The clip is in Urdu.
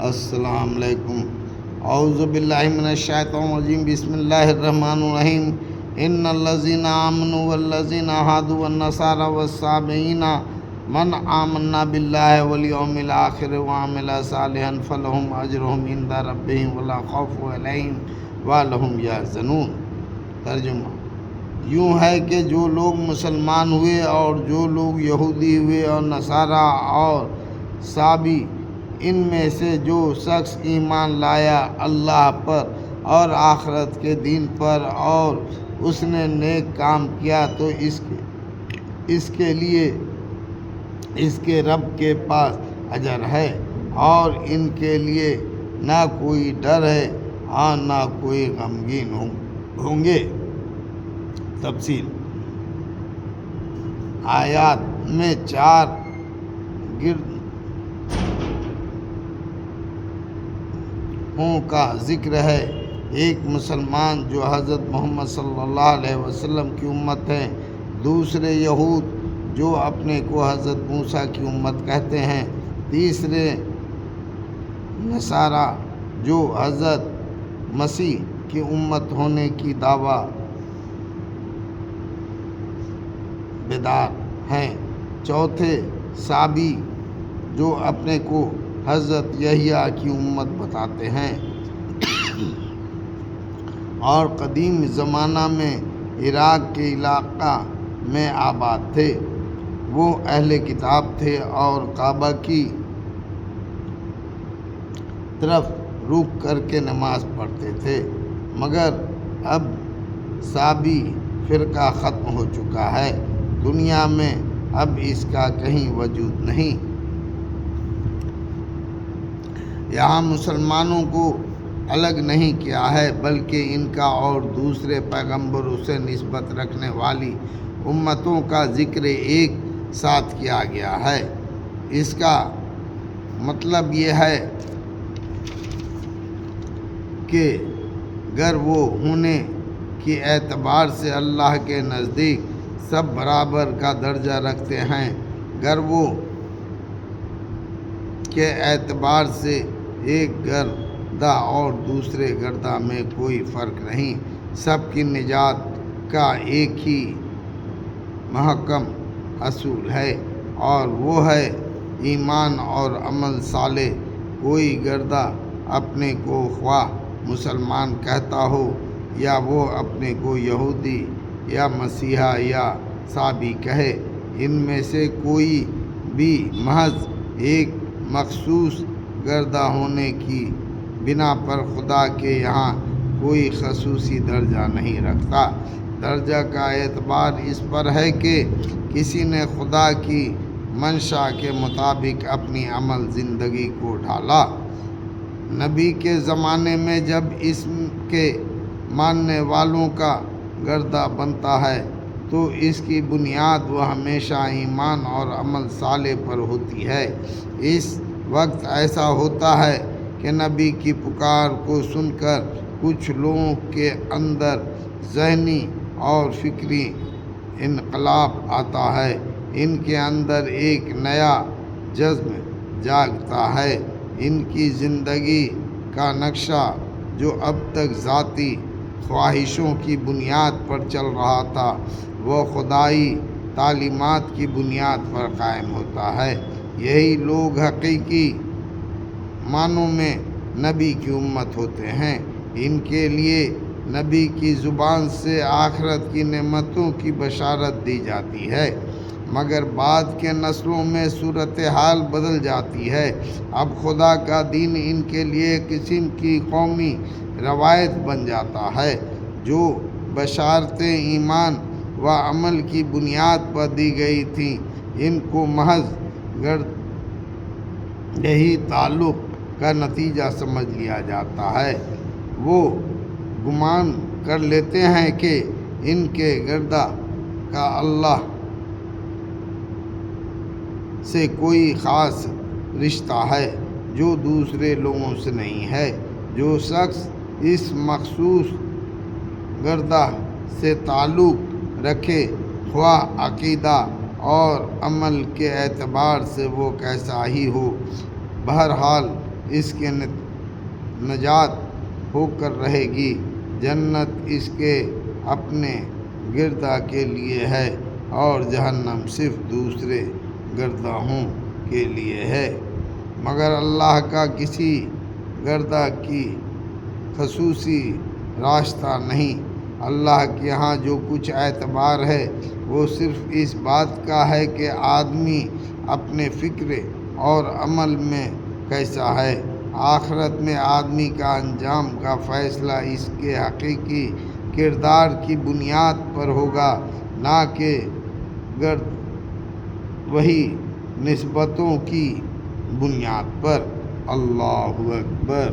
السلام علیکم۔ اعوذ باللہ من الشیطان الرجیم، بسم اللہ الرحمن الرحیم۔ ان الذین آمنوا والذین ہادوا والنصارى والصابئین من آمن باللہ والیوم الآخر وعمل صالحا فلہم اجرہم عند ربہم ولا خوف علیہم ولا ھم یحزنون۔ ترجمہ یوں ہے کہ جو لوگ مسلمان ہوئے اور جو لوگ یہودی ہوئے اور نصارہ اور صابی، ان میں سے جو شخص ایمان لایا اللہ پر اور آخرت کے دن پر اور اس نے نیک کام کیا تو اس کے لیے اس کے رب کے پاس اجر ہے اور ان کے لیے نہ کوئی ڈر ہے اور نہ کوئی غمگین ہوں گے۔ تفصیل آیات میں 4 گروہوں کا ذکر ہے۔ ایک مسلمان جو حضرت محمد صلی اللہ علیہ وسلم کی امت ہیں، دوسرے یہود جو اپنے کو حضرت موسیٰ کی امت کہتے ہیں، تیسرے نصارہ جو حضرت مسیح کی امت ہونے کی دعویٰ بیدار ہیں، چوتھے صابی جو اپنے کو حضرت یحییٰ کی امت بتاتے ہیں اور قدیم زمانہ میں عراق کے علاقہ میں آباد تھے۔ وہ اہل کتاب تھے اور کعبہ کی طرف رخ کر کے نماز پڑھتے تھے، مگر اب صابی فرقہ ختم ہو چکا ہے، دنیا میں اب اس کا کہیں وجود نہیں۔ یہاں مسلمانوں کو الگ نہیں کیا ہے بلکہ ان کا اور دوسرے پیغمبروں سے نسبت رکھنے والی امتوں کا ذکر ایک ساتھ کیا گیا ہے۔ اس کا مطلب یہ ہے کہ گر وہ ہونے کے اعتبار سے اللہ کے نزدیک سب برابر کا درجہ رکھتے ہیں، گر وہ کے اعتبار سے ایک گردہ اور دوسرے گردہ میں کوئی فرق نہیں، سب کی نجات کا ایک ہی محکم اصول ہے اور وہ ہے ایمان اور عمل صالح۔ کوئی گردہ اپنے کو خواہ مسلمان کہتا ہو یا وہ اپنے کو یہودی یا مسیحا یا صابی کہے، ان میں سے کوئی بھی محض ایک مخصوص گردہ ہونے کی بنا پر خدا کے یہاں کوئی خصوصی درجہ نہیں رکھتا۔ درجہ کا اعتبار اس پر ہے کہ کسی نے خدا کی منشا کے مطابق اپنی عمل زندگی کو ڈھالا۔ نبی کے زمانے میں جب اس کے ماننے والوں کا گردہ بنتا ہے تو اس کی بنیاد وہ ہمیشہ ایمان اور عمل صالح پر ہوتی ہے۔ اس وقت ایسا ہوتا ہے کہ نبی کی پکار کو سن کر کچھ لوگوں کے اندر ذہنی اور فکری انقلاب آتا ہے، ان کے اندر ایک نیا جذب جاگتا ہے، ان کی زندگی کا نقشہ جو اب تک ذاتی خواہشوں کی بنیاد پر چل رہا تھا وہ خدائی تعلیمات کی بنیاد پر قائم ہوتا ہے۔ یہی لوگ حقیقی معنوں میں نبی کی امت ہوتے ہیں۔ ان کے لیے نبی کی زبان سے آخرت کی نعمتوں کی بشارت دی جاتی ہے، مگر بعد کے نسلوں میں صورتحال بدل جاتی ہے۔ اب خدا کا دین ان کے لیے قسم کی قومی روایت بن جاتا ہے۔ جو بشارتیں ایمان و عمل کی بنیاد پر دی گئی تھیں، ان کو محض گردہی تعلق کا نتیجہ سمجھ لیا جاتا ہے۔ وہ گمان کر لیتے ہیں کہ ان کے گردہ کا اللہ سے کوئی خاص رشتہ ہے جو دوسرے لوگوں سے نہیں ہے۔ جو شخص اس مخصوص گردہ سے تعلق رکھے، خواہ عقیدہ اور عمل کے اعتبار سے وہ کیسا ہی ہو، بہرحال اس کے نجات ہو کر رہے گی، جنت اس کے اپنے گردہ کے لیے ہے اور جہنم صرف دوسرے گرداہوں کے لیے ہے۔ مگر اللہ کا کسی گردہ کی خصوصی راستہ نہیں۔ اللہ کے ہاں جو کچھ اعتبار ہے وہ صرف اس بات کا ہے کہ آدمی اپنے فکر اور عمل میں کیسا ہے۔ آخرت میں آدمی کا انجام کا فیصلہ اس کے حقیقی کردار کی بنیاد پر ہوگا، نہ کہ وہی نسبتوں کی بنیاد پر۔ اللہ اکبر۔